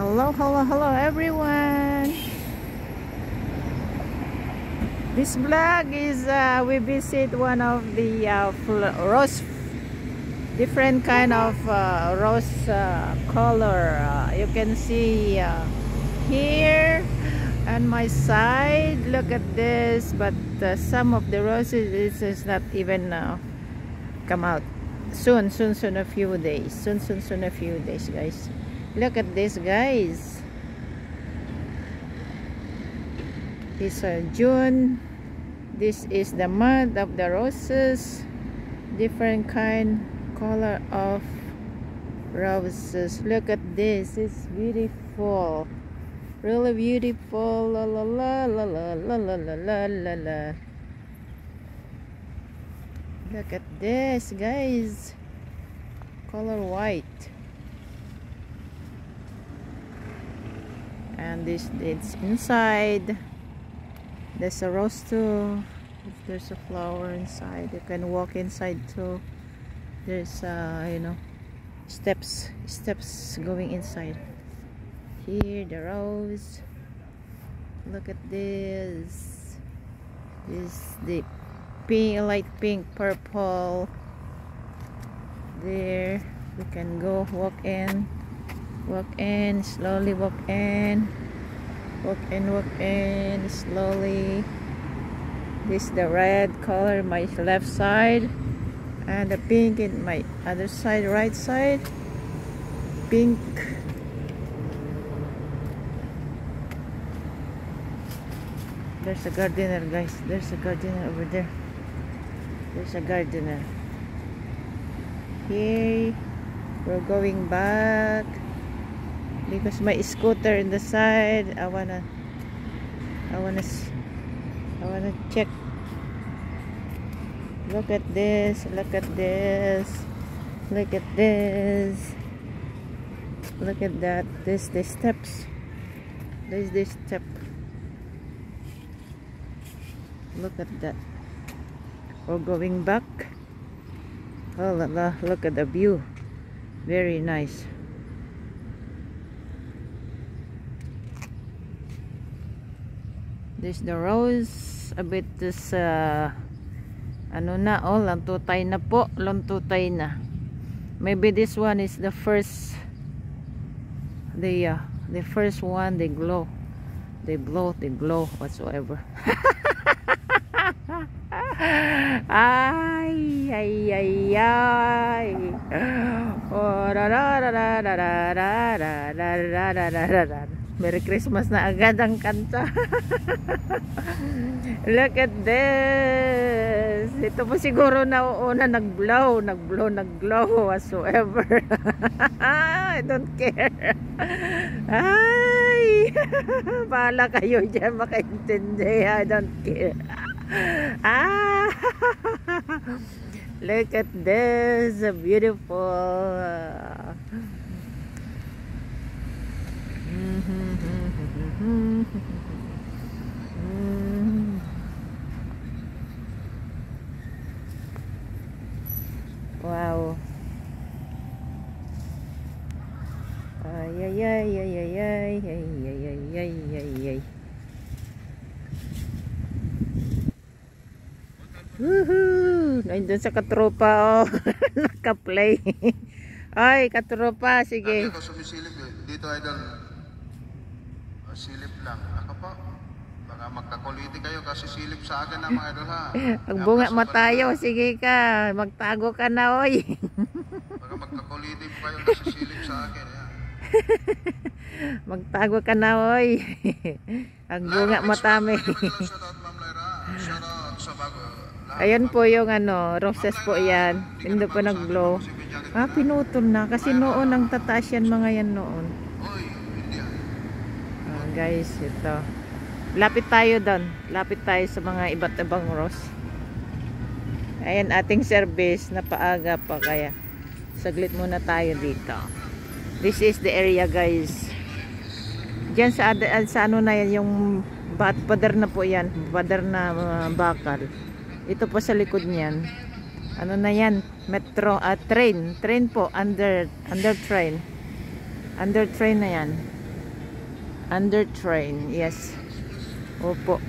Hello, hello, hello everyone. This vlog is we visit one of the rose, different kind of rose color. You can see here on my side. Look at this, but some of the roses is not even come out. Soon a few days. Soon a few days, guys. Look at this, guys. It's June. This is the month of the roses. Different kind color of roses. Look at this. It's beautiful. Really beautiful. La la la la la la la la la la. Look at this, guys. Color white. And this, it's inside. There's a rose too. There's a flower inside. You can walk inside too. There's you know, steps going inside. Here the rose. Look at this. This the pink, light pink, purple. There we can go walk in, slowly walk in, slowly. This is the red color my left side, and the pink in my other side, right side. Pink. There's a gardener, guys. There's a gardener over there. There's a gardener. Here we're going back because my scooter in the side. I wanna check. Look at this. Look at this. Look at this. Look at that. This the steps. There's this step. Look at that. We're going back. Oh la la, look at the view. Very nice. This the rose. A bit this ano na, oh, lantutay na po. Lantutay na. Maybe this one is the first, the first one. They glow. They glow whatsoever. Ay. Oh, Merry Christmas na agad ang kanta. Look at this. Ito po siguro nauuna nag-glow whatsoever. I don't care. Ay. Bahala kayo dyan makaintindi. I don't care. Look at this, beautiful. Wow. Ay. Woohoo! Nandun sa katropa, oh. Naka-play. Ay, katropa, sige. Ako sumisilip eh. Dito idol, silip lang. Ako po, baka magkakuliti kayo kasi silip sa akin na mga idol ha. Magbunga matayo, sige ka. Magtago ka na, oy. Baka magkakuliti po kayo kasi silip sa akin. Ya. Magtago ka na, oy. Ang bunga matami. Ayan po yung ano, roses po yan. Hindi po nag-glow. Pinutol na. Kasi noon ang tataas yan mga yan noon. Guys, ito. Lapit tayo doon. Lapit tayo sa mga iba't ibang rose. Ayan ating service. Napaaga pa kaya. Saglit muna tayo dito. This is the area, guys. Diyan sa ano na yan, yung pader na po yan. Pader na bakal. Ito po sa likod niyan. Ano na yan? Metro, train po. Under train. Under train na yan. Under train, yes. Opo.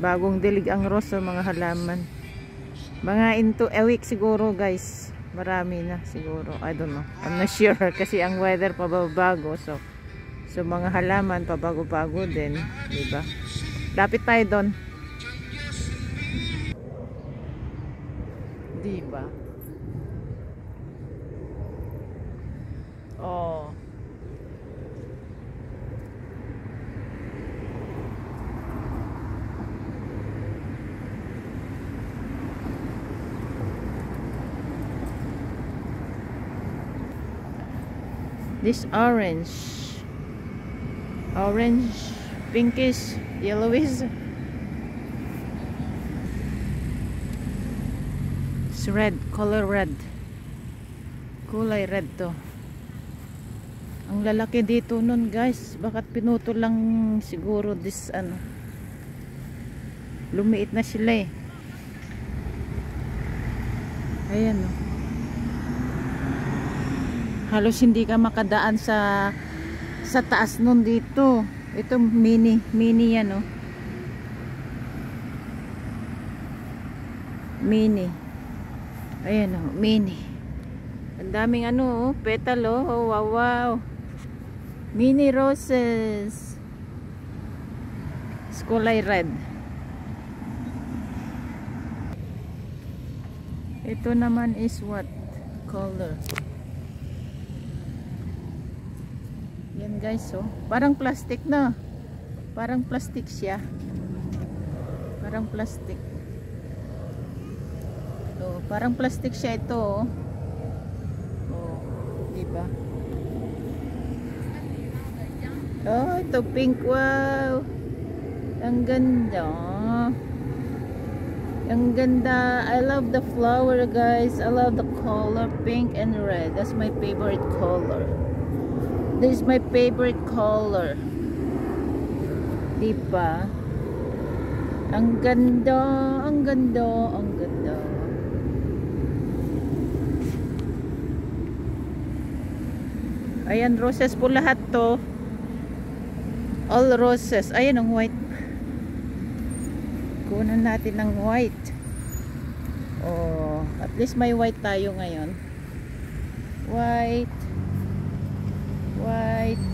Bagong dilig ang rose, mga halaman. Mga into a week siguro, guys. Marami na siguro. I don't know. I'm not sure kasi ang weather pababago. So mga halaman pabago-bago din, 'di ba? Lapit tayo doon. 'Di ba? Oh. This orange, pinkish, yellowish. It's red, color red. Kulay red to. Ang lalaki dito nun, guys. Bakit pinuto lang siguro this ano. Lumiit na sila eh. Ayan oh. Halos hindi ka makadaan sa taas nun dito. Ito mini yan oh. Mini. Ayan oh, mini. Ang daming ano oh, petal oh. Oh wow, wow. Mini roses. Kulay red. Ito naman is what color? Yan guys oh. Parang plastic na. Parang plastic siya. Parang plastic. So, parang plastic siya ito oh. Oh, di ba? Oh, ito pink. Wow. Ang ganda. Ang ganda. I love the flower, guys. I love the color pink and red. That's my favorite color. This is my favorite color. Diba? Ang ganda, ang ganda, ang ganda. Ayan, roses po lahat to. All roses. Ayan ang white. Kunan natin ng white. Oh, at least may white tayo ngayon. White. White.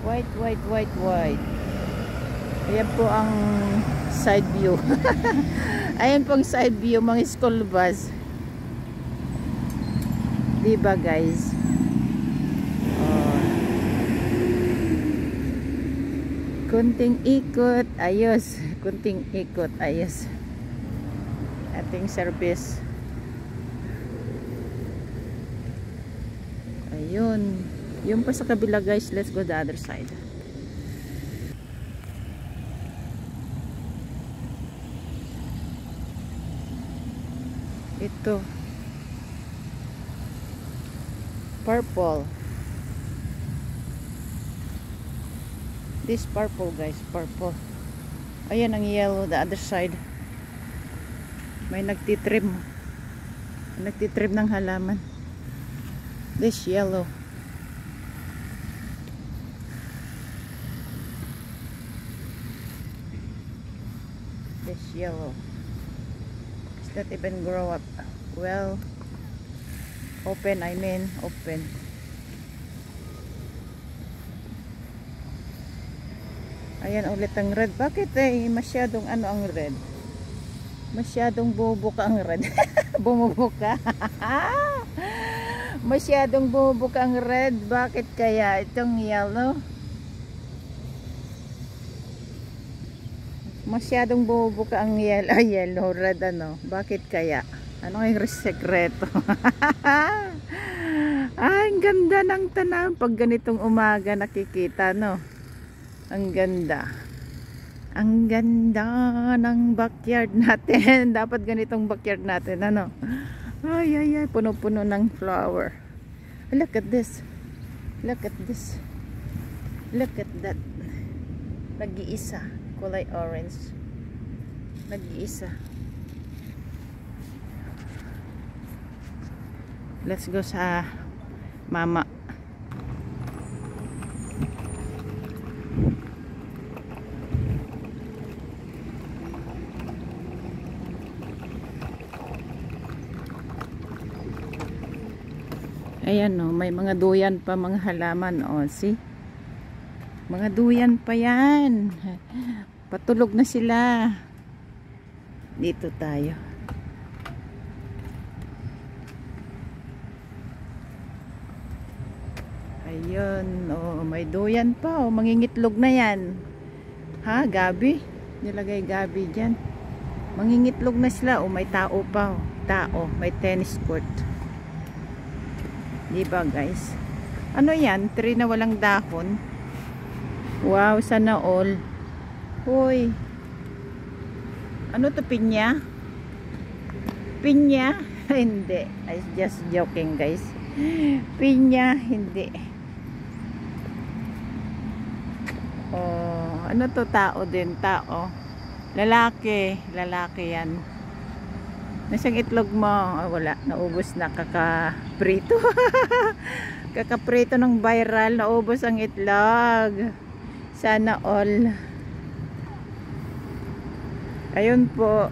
White, white, white, white. Ayan po ang side view. Ayan pong side view, mga school bus. Diba guys? Oh. Kunting ikot, ayos. Kunting ikot, ayos. Ating service. Ayun. Yung pa sa kabila guys, let's go the other side. Ito. Purple. This purple guys, purple. Ayan ang yellow, the other side. May nagtitrim. Nagtitrim ng halaman. This yellow. This yellow. It's not even grow up. Well, open, I mean, open. Ayan ulit ang red. Bakit masyadong ano ang red? Masyadong bubuka ang red. Bumubuka. Masyadong bubuka ang red. Bakit kaya itong yellow? Masyadong bubuka ang yellow, red ano. Bakit kaya? Ano yung sekreto? Ay, ang ganda ng tanawin pag ganitong umaga nakikita, no? Ang ganda. Ang ganda ng backyard natin. Dapat ganitong backyard natin, ano? Ay, ay, ay, puno-puno ng flower. Look at this. Look at this. Look at that. Nag-iisa. Kulay orange. Nag-iisa. Let's go sa mama. Ayan oh, may mga duyan pa, mga halaman oh, see? Mga duyan pa yan. Patulog na sila. Dito tayo. Ayun, oh, may duyan pa oh, mangingitlog na yan. Ha, gabi? Nilagay gabi dyan. Mangingitlog na sila oh, may tao pa oh. Tao, may tennis court. Diba guys? Ano yan? Tree na walang dahon. Wow, sana all. Hoy. Ano to, pinya? Pinya? Hindi. I just joking guys. Pinya, hindi. Oh, ano to, tao din, tao. Lalaki, lalaki yan. Nasang itlog mo? Oh, wala, naubos na, kakaprito. Kakaprito ng viral, naubos ang itlog. Sana all. Ayun po.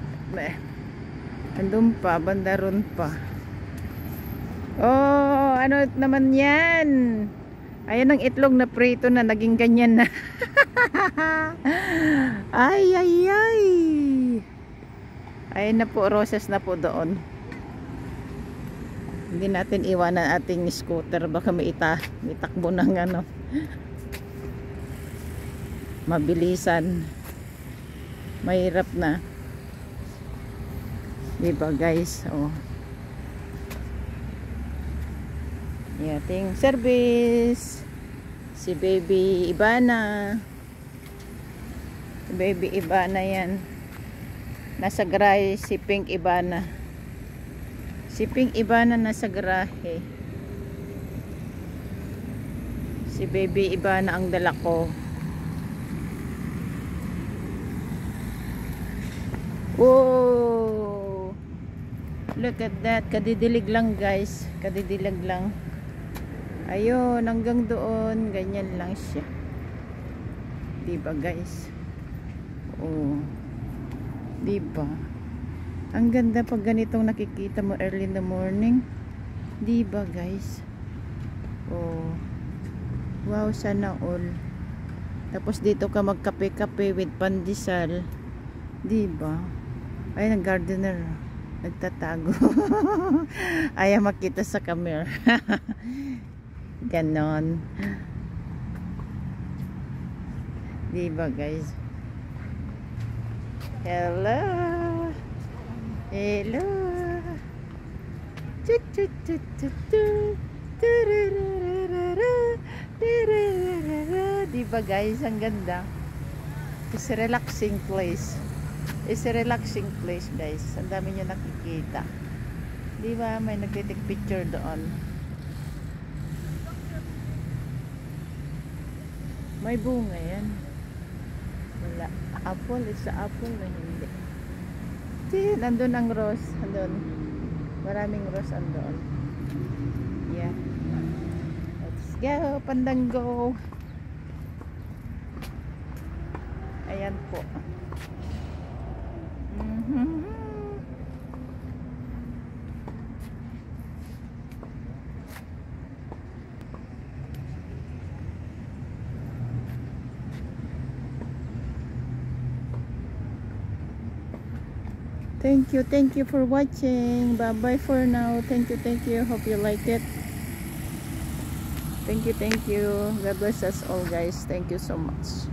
Andun pa, bandaron pa. Oh, ano naman yan? Ayan ang itlog na prito na, naging ganyan na. Ay, ay, ay. Ayun na po, roses na po doon. Hindi natin iwanan ating scooter, baka may itakbo ng ano. Mabilisan. Mahirap na. Diba guys? Oh. Ating service. Si Baby Ibana. Si Baby Ibana yan. Nasa garahe si Pink Ibana. Si Pink Ibana nasa garahe. Si Baby Ibana ang dala ko. Oh! Look at that. Kadidilig lang guys. Kadidilig lang. Ayun, hanggang doon. Ganyan lang siya. Diba guys? Oh. Diba? Ang ganda pag ganitong nakikita mo early in the morning. Diba guys? Oh. Wow, sana all. Tapos dito ka magkape-kape with pandesal. Diba? Ay, ng gardener. Nagtatago. Ayaw makita sa camera. Ganon. Diba guys? Hello. Hello. Diba guys, ang ganda. It's a relaxing place. It's a relaxing place guys. Ang dami nyo nakikita. Diba, may nagtitik picture doon. May bunga yan. Wala. Apple, it's a apple na hindi. See, nandun ang rose. Andun. Maraming rose andun. Yeah. Let's go, Pandango. Ayan po. Thank you for watching. Bye bye for now. Thank you. Hope you like it. Thank you. God bless us all guys. Thank you so much.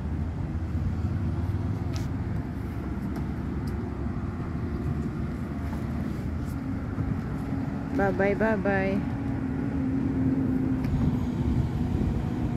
Bye bye.